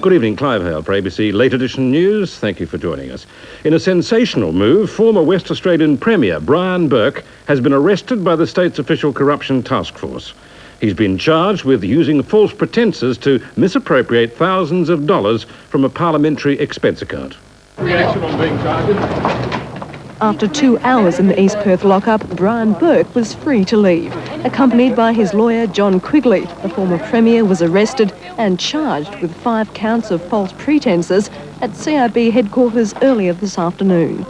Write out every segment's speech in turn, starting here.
Good evening, Clive Hale for ABC Late Edition News. Thank you for joining us. In a sensational move, former West Australian Premier Brian Burke has been arrested by the state's official corruption task force. He's been charged with using false pretences to misappropriate thousands of dollars from a parliamentary expense account. Reaction on being charged? After 2 hours in the East Perth lockup, Brian Burke was free to leave. Accompanied by his lawyer, John Quigley, the former Premier was arrested and charged with 5 counts of false pretences at CIB headquarters earlier this afternoon.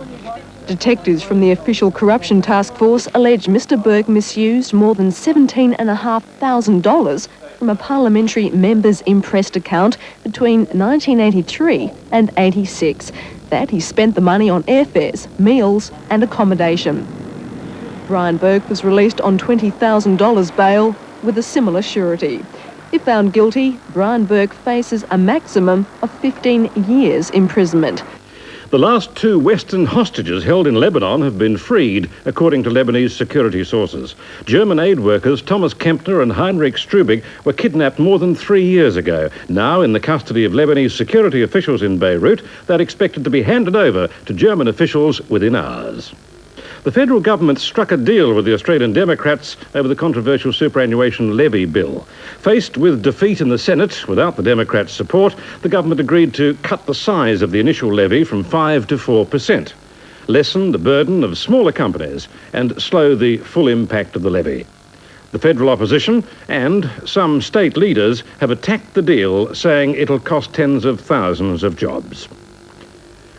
Detectives from the official corruption task force allege Mr Burke misused more than $17,500 from a parliamentary member's impressed account between 1983 and 86. That he spent the money on airfares, meals and accommodation. Brian Burke was released on $20,000 bail with a similar surety. If found guilty, Brian Burke faces a maximum of 15 years imprisonment. The last 2 Western hostages held in Lebanon have been freed, according to Lebanese security sources. German aid workers Thomas Kempner and Heinrich Strubig were kidnapped more than 3 years ago. Now, in the custody of Lebanese security officials in Beirut, they're expected to be handed over to German officials within hours. The federal government struck a deal with the Australian Democrats over the controversial superannuation levy bill. Faced with defeat in the Senate without the Democrats' support, the government agreed to cut the size of the initial levy from 5% to 4%, lessen the burden of smaller companies and slow the full impact of the levy. The federal opposition and some state leaders have attacked the deal, saying it'll cost tens of thousands of jobs.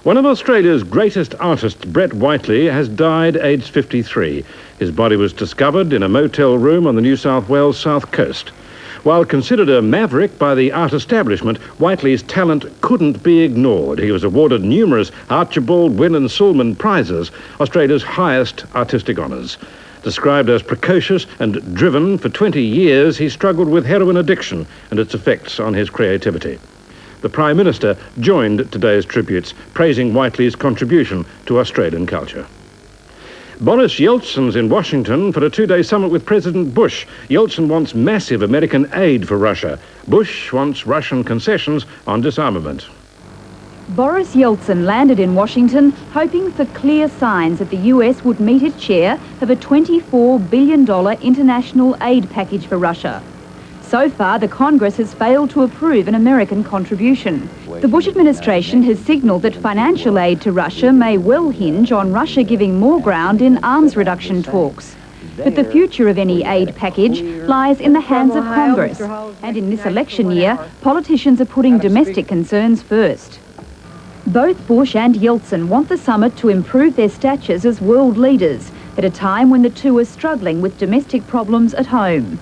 One of Australia's greatest artists, Brett Whiteley, has died aged 53. His body was discovered in a motel room on the New South Wales south coast. While considered a maverick by the art establishment, Whiteley's talent couldn't be ignored. He was awarded numerous Archibald, Wynne and Sulman prizes, Australia's highest artistic honours. Described as precocious and driven, for 20 years he struggled with heroin addiction and its effects on his creativity. The Prime Minister joined today's tributes, praising Whiteley's contribution to Australian culture. Boris Yeltsin's in Washington for a 2-day summit with President Bush. Yeltsin wants massive American aid for Russia. Bush wants Russian concessions on disarmament. Boris Yeltsin landed in Washington hoping for clear signs that the US would meet its share of a $24 billion international aid package for Russia. So far, the Congress has failed to approve an American contribution. The Bush administration has signalled that financial aid to Russia may well hinge on Russia giving more ground in arms reduction talks. But the future of any aid package lies in the hands of Congress. And in this election year, politicians are putting domestic concerns first. Both Bush and Yeltsin want the summit to improve their statures as world leaders at a time when the two are struggling with domestic problems at home.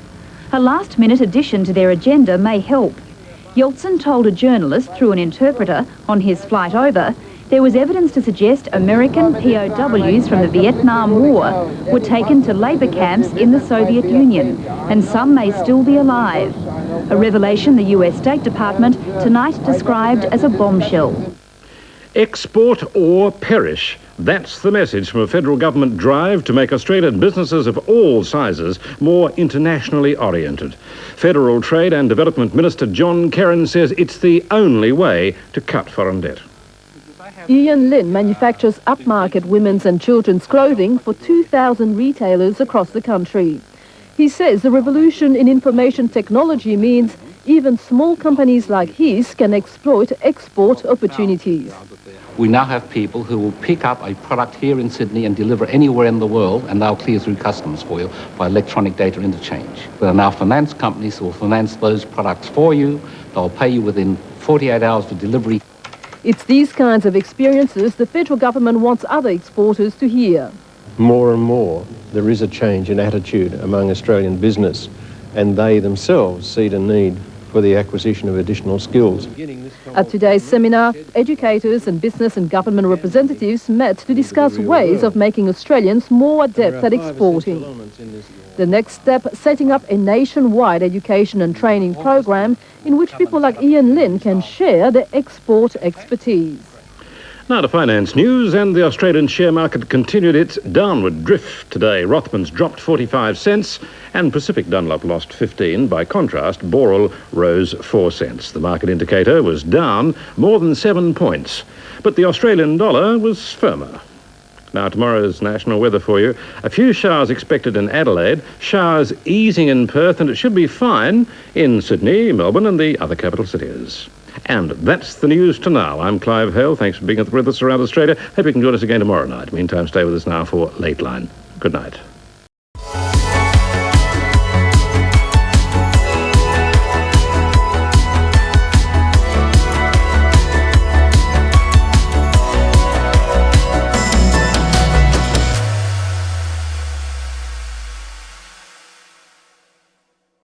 A last-minute addition to their agenda may help. Yeltsin told a journalist through an interpreter on his flight over there was evidence to suggest American POWs from the Vietnam War were taken to labour camps in the Soviet Union, and some may still be alive. A revelation the US State Department tonight described as a bombshell. Export or perish. That's the message from a federal government drive to make Australian businesses of all sizes more internationally oriented. Federal Trade and Development Minister John Kerrin says it's the only way to cut foreign debt. Ian Lin manufactures upmarket women's and children's clothing for 2,000 retailers across the country. He says the revolution in information technology means even small companies like his can exploit export opportunities. We now have people who will pick up a product here in Sydney and deliver anywhere in the world, and they'll clear through customs for you by electronic data interchange. There are now finance companies who will finance those products for you. They'll pay you within 48 hours for delivery. It's these kinds of experiences the federal government wants other exporters to hear. More and more, there is a change in attitude among Australian business, and they themselves see the need for the acquisition of additional skills. At today's seminar, educators and business and government representatives met to discuss ways of making Australians more adept at exporting. The next step, setting up a nationwide education and training program in which people like Ian Lin can share their export expertise. Now to finance news, and the Australian share market continued its downward drift today. Rothmans dropped 45 cents and Pacific Dunlop lost 15. By contrast, Boral rose 4 cents. The market indicator was down more than 7 points, but the Australian dollar was firmer. Now, tomorrow's national weather for you. A few showers expected in Adelaide, showers easing in Perth, and it should be fine in Sydney, Melbourne and the other capital cities. And that's the news to now. I'm Clive Hale. Thanks for being with us around Australia. Hope you can join us again tomorrow night. Meantime, stay with us now for Late Line. Good night.